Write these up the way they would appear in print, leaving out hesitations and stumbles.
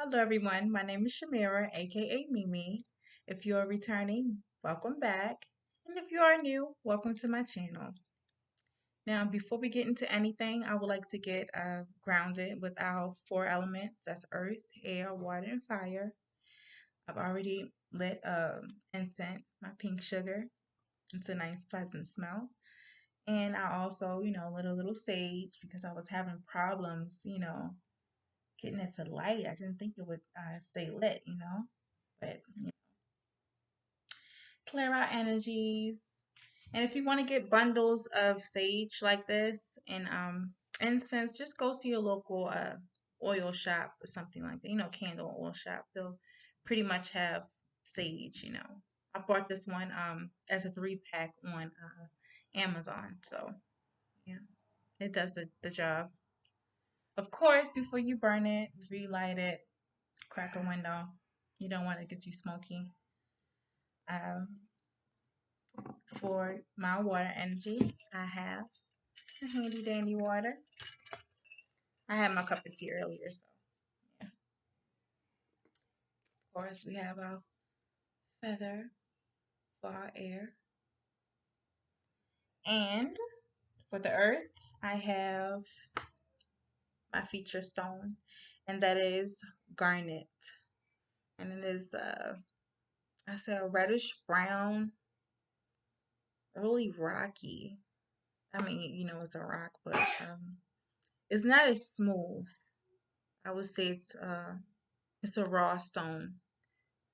Hello, everyone. My name is Shamira, aka Mimi. If you are returning, welcome back. And if you are new, welcome to my channel. Now, before we get into anything, I would like to get grounded with our four elements. That's earth, air, water, and fire. I've already lit incense, my pink sugar. It's a nice, pleasant smell. And I also, lit a little sage because I was having problems, getting it to light. I didn't think it would stay lit. But clear out energies. And if you want to get bundles of sage like this and incense, just go to your local oil shop or something like that. Candle oil shop. They'll pretty much have sage. I bought this one as a 3-pack on Amazon. So yeah, it does the job. Of course, before you burn it, relight it, crack a window. You don't want it to get too smoky. Um, For my water energy, I have a handy dandy water. I had my cup of tea earlier, so yeah. Of course, we have our feather for our air. And for the earth, I have my feature stone, and that is garnet. And it is, I say, a reddish brown, really rocky. I mean, it's a rock, but it's not as smooth. I would say it's a raw stone.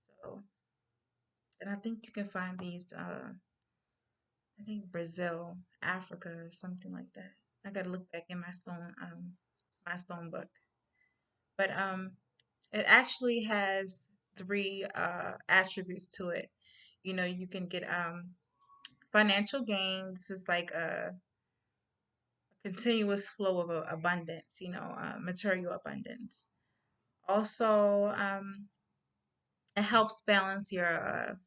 So, and I think you can find these I think Brazil, Africa, or something like that. I gotta look back in my stone book. But it actually has three attributes to it. You can get financial gain. This is like a continuous flow of abundance, material abundance. Also, it helps balance your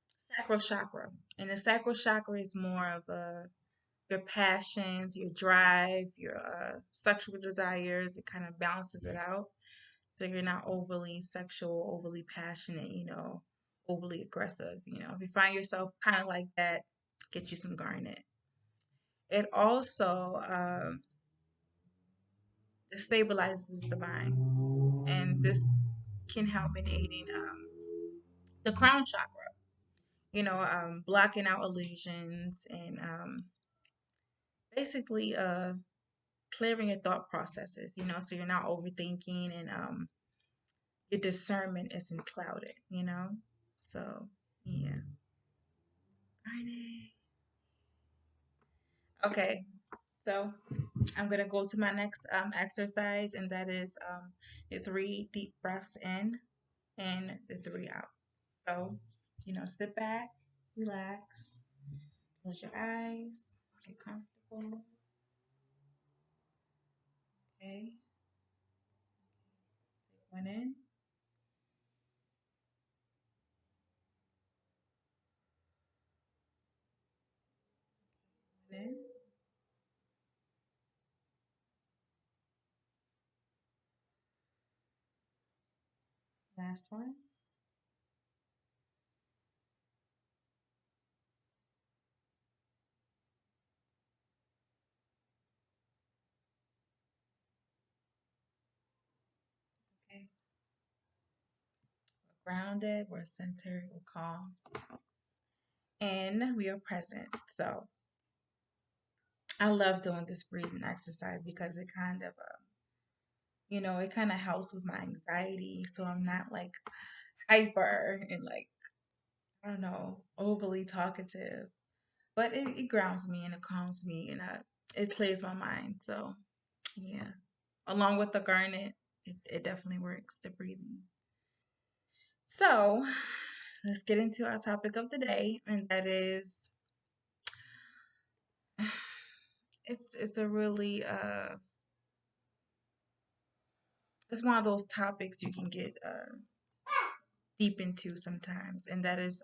sacral chakra. And the sacral chakra is more of your passions, your drive, your sexual desires. It kind of balances it out. So you're not overly sexual, overly passionate, overly aggressive. If you find yourself kind of like that, get you some garnet. It also stabilizes the mind, and this can help in aiding the crown chakra. Blocking out illusions and basically clearing your thought processes, so you're not overthinking and your discernment isn't clouded. So yeah. Friday. Okay, so I'm gonna go to my next exercise, and that is the 3 deep breaths in and the 3 out. So, sit back, relax, close your eyes, get comfortable. Okay, take one in, last one. Okay, we're grounded, we're centered, we're calm, and we are present. So I love doing this breathing exercise because it kind of helps with my anxiety. So I'm not like hyper and like, I don't know, overly talkative. But it grounds me and it calms me and it clears my mind. So yeah, along with the garnet, it definitely works, the breathing. So let's get into our topic of the day, and that is it's a really it's one of those topics you can get deep into sometimes, and that is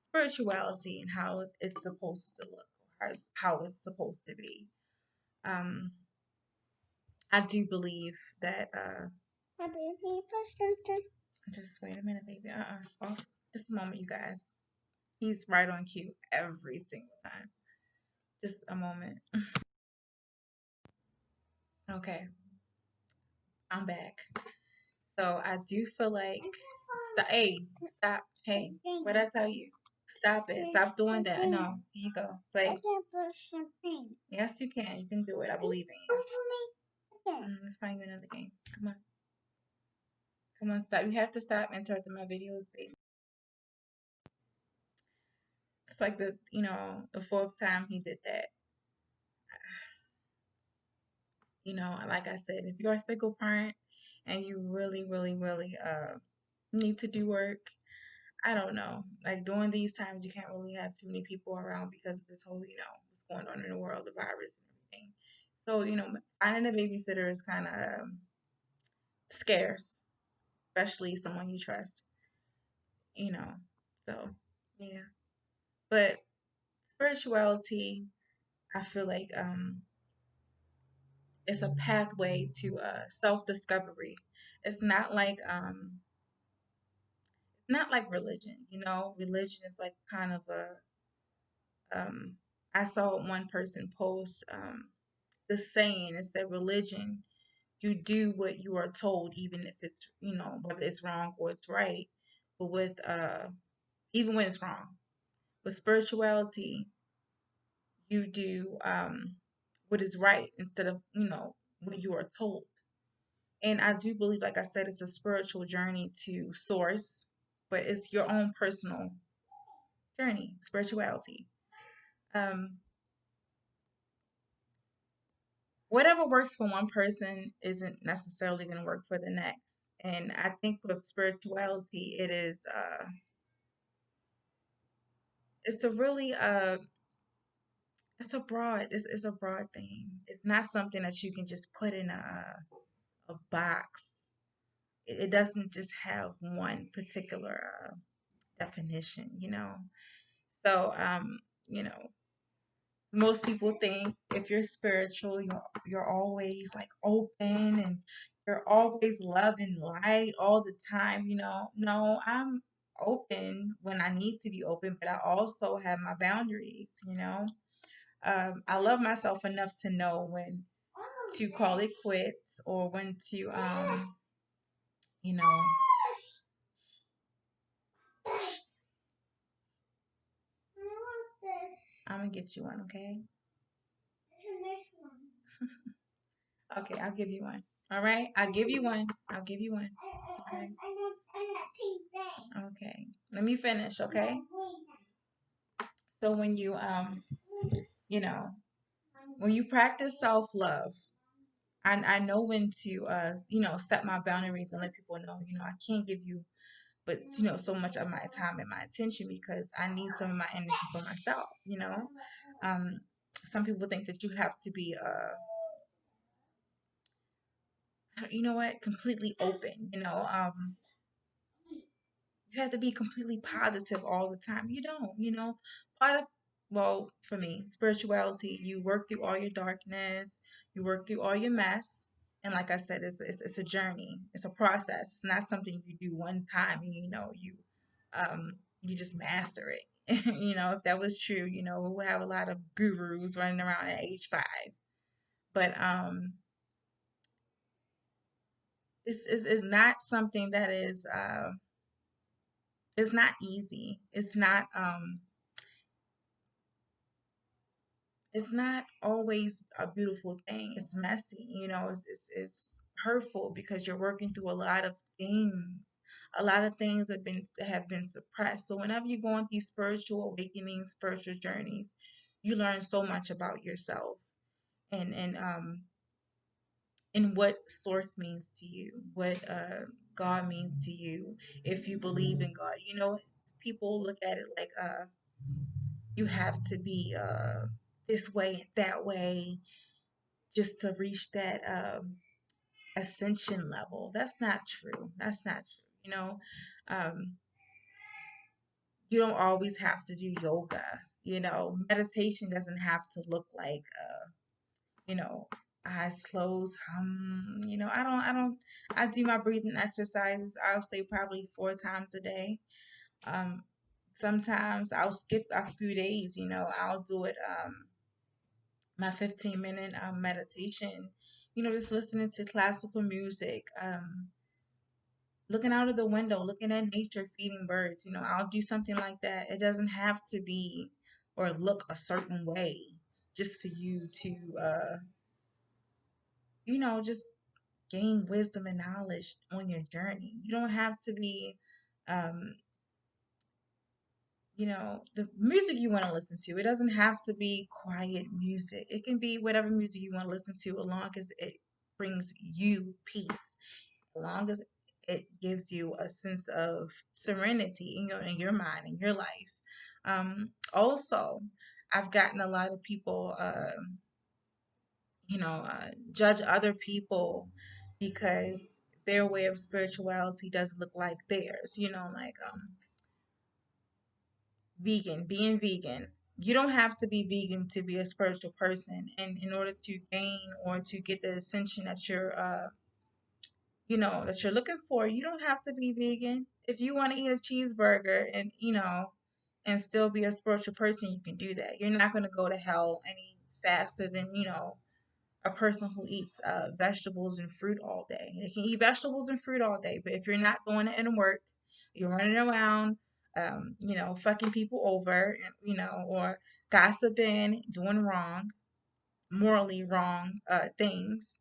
spirituality and how it's supposed to look, or how it's supposed to be. Um, I do believe that just wait a minute, baby. Oh, just a moment, you guys. He's right on cue every single time. Just a moment. Okay, I'm back. So I do feel like stop. Hey, stop. Hey, what I tell you? Stop it. Stop doing that. No, here you go. Play. Yes, you can. You can do it. I believe in you. Let's find you another game. Come on. Come on, stop. You have to stop interrupting my videos, baby. It's like the fourth time he did that. Like I said, if you're a single parent and you really, really, really need to do work, I don't know. Like during these times, you can't really have too many people around because of this whole, what's going on in the world, the virus and everything. So, finding a babysitter is kind of scarce, especially someone you trust, you know. So, yeah. But spirituality, I feel like it's a pathway to self-discovery. It's not like religion, Religion is like kind of I saw one person post the saying. It said religion, you do what you are told, even if it's, whether it's wrong or it's right. But with even when it's wrong. With spirituality, you do what is right instead of, what you are told. And I do believe, like I said, it's a spiritual journey to source, but it's your own personal journey, spirituality. Um, Whatever works for one person isn't necessarily going to work for the next. And I think with spirituality, it's a really it's a broad thing. It's not something that you can just put in a box. It doesn't just have one particular definition. So you know, most people think if you're spiritual, you're always like open and you're always loving light all the time. No, I'm open when I need to be open, but I also have my boundaries. I love myself enough to know when to call it quits or when to you know I'm gonna get you one. Okay. Okay, I'll give you one. All right, I'll give you one. I'll give you one. Okay. Okay. Let me finish. Okay. So you know, when you practice self-love, I know when to set my boundaries and let people know, I can't give you but so much of my time and my attention because I need some of my energy for myself. Um some people think that you have to be completely open. You have to be completely positive all the time. You don't. Part of, well, for me, spirituality, you work through all your darkness, you work through all your mess. And like I said, it's a journey. It's a process. It's not something you do one time and you just master it. If that was true, we would have a lot of gurus running around at age 5. But it's not something that is it's not easy. It's not always a beautiful thing. It's messy, it's hurtful because you're working through a lot of things. A lot of things have been suppressed. So whenever you're going through spiritual awakenings, spiritual journeys, you learn so much about yourself and what source means to you, what God means to you, if you believe in God. People look at it like you have to be this way, that way, just to reach that ascension level. That's not true. That's not true. Um, you don't always have to do yoga. Meditation doesn't have to look like, you know, eyes closed. I do my breathing exercises. I'll say probably 4 times a day. Um, Sometimes I'll skip a few days. I'll do it. My 15-minute meditation. Just listening to classical music. Looking out of the window, looking at nature, feeding birds. I'll do something like that. It doesn't have to be or look a certain way just for you to, just gain wisdom and knowledge on your journey. You don't have to be, um, the music you want to listen to. It doesn't have to be quiet music. It can be whatever music you want to listen to, as long as it brings you peace, as long as it gives you a sense of serenity in your mind, in your life. Also, I've gotten a lot of people, judge other people because their way of spirituality doesn't look like theirs. Like being vegan. You don't have to be vegan to be a spiritual person, and in order to gain or to get the ascension that you're looking for, you don't have to be vegan. If you want to eat a cheeseburger and still be a spiritual person, you can do that. You're not going to go to hell any faster than, a person who eats vegetables and fruit all day. They can eat vegetables and fruit all day, but if you're not doing it in work, you're running around, fucking people over, or gossiping, doing wrong, morally wrong things,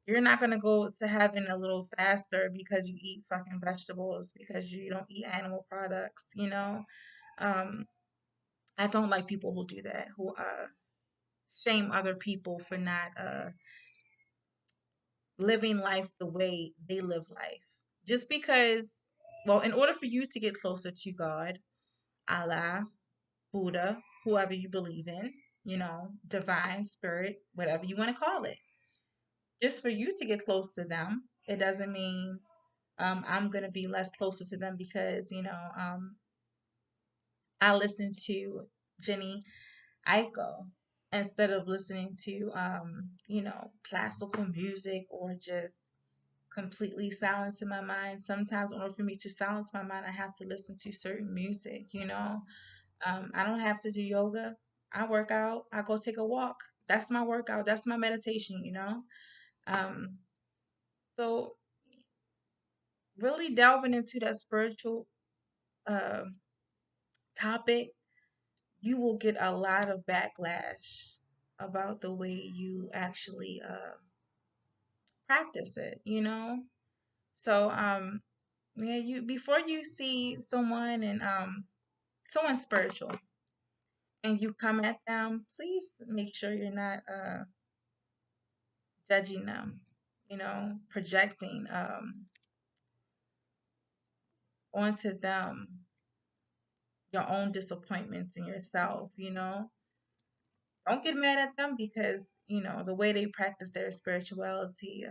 you're not gonna go to heaven a little faster because you eat fucking vegetables, because you don't eat animal products. Um, I don't like people who do that, who shame other people for not living life the way they live life. Just because, well, in order for you to get closer to God, Allah, Buddha, whoever you believe in, divine spirit, whatever you want to call it, just for you to get close to them, it doesn't mean I'm gonna be less closer to them because I listen to Jenny Aiko instead of listening to classical music or just completely silencing my mind. Sometimes, in order for me to silence my mind, I have to listen to certain music. I don't have to do yoga. I work out. I go take a walk. That's my workout. That's my meditation. Um, so really delving into that spiritual uh, topic, you will get a lot of backlash about the way you actually practice it. So yeah, you before you see someone spiritual and you come at them, please make sure you're not judging them, projecting onto them your own disappointments in yourself. Don't get mad at them because the way they practice their spirituality.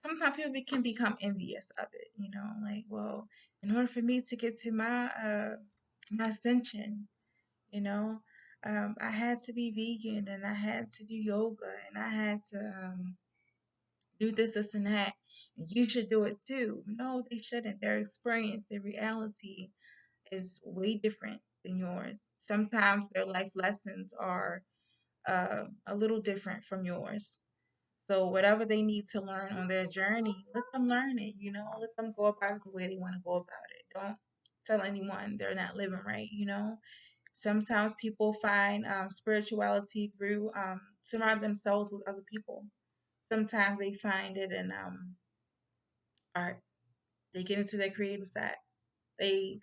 Sometimes people can become envious of it. Like, well, in order for me to get to my ascension, you know I had to be vegan, and I had to do yoga, and I had to do this and that, and you should do it too. No, they shouldn't. Their experience, their reality is way different than yours. Sometimes their life lessons are a little different from yours. So whatever they need to learn on their journey, let them learn it. Let them go about it the way they want to go about it. Don't tell anyone they're not living right. Sometimes people find spirituality through surround themselves with other people. Sometimes they find it in art. They get into their creative side. They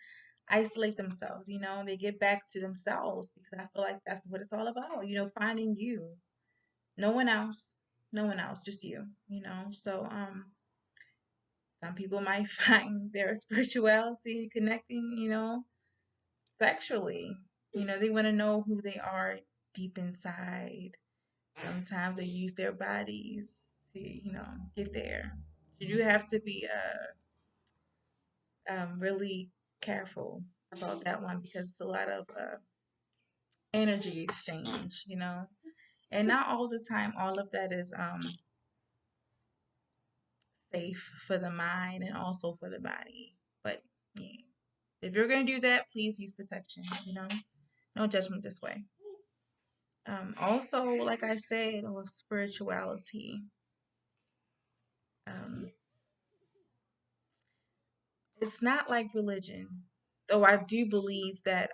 isolate themselves. They get back to themselves because I feel like that's what it's all about. Finding you. No one else. No one else, just you. So some people might find their spirituality connecting, sexually. They want to know who they are deep inside. Sometimes they use their bodies to get there. You do have to be really careful about that one because it's a lot of energy exchange, you know. And not all the time all of that is safe for the mind and also for the body. But yeah, if you're gonna do that, please use protection, you know. No judgment this way. Also, like I said, with spirituality, um, it's not like religion, though I do believe that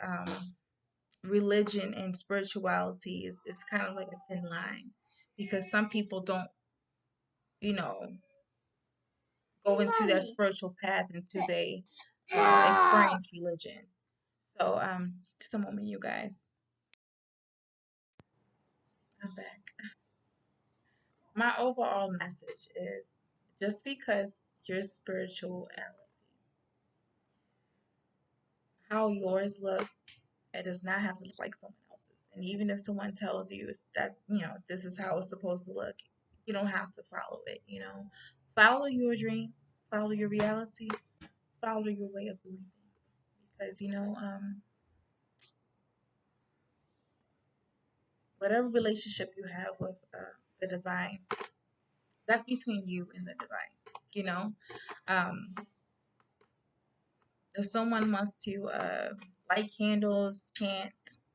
religion and spirituality is it's kind of like a thin line because some people don't, you know, go into that spiritual path until they experience religion. So, just a moment, you guys. I'm back. My overall message is just because your spirituality, how yours look, it does not have to look like someone else's. And even if someone tells you that, you know, this is how it's supposed to look, you don't have to follow it, you know. Follow your dream, follow your reality, follow your way of doing things. Because, you know, whatever relationship you have with the divine, that's between you and the divine, you know. Um, if someone wants to light candles, chant,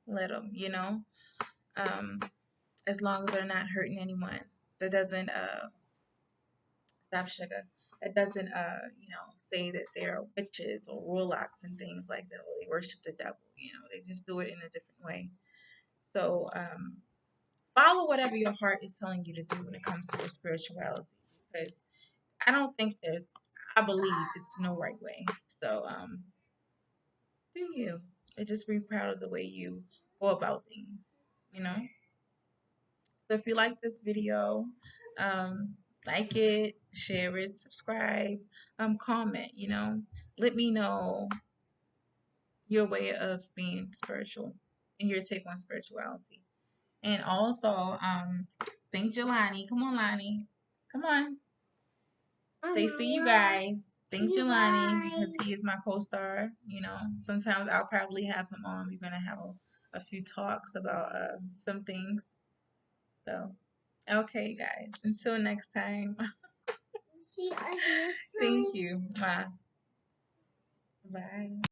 let them, you know. Um, as long as they're not hurting anyone. That doesn't stop sugar. That doesn't you know, say that they're witches or warlocks and things like that, or they worship the devil. You know, they just do it in a different way. So follow whatever your heart is telling you to do when it comes to your spirituality, because I don't think there's, I believe it's no right way. So do you? And just be proud of the way you go about things. You know. So if you like this video, um, like it, share it, subscribe, comment, you know, let me know your way of being spiritual and your take on spirituality. And also, thank Jelani. Come on, Lonnie. Come on. Say see you guys. Thank Jelani because he is my co-star. You know, sometimes I'll probably have him on. We're gonna have a few talks about some things. So okay, guys. Until next time. Thank you. Bye. Bye.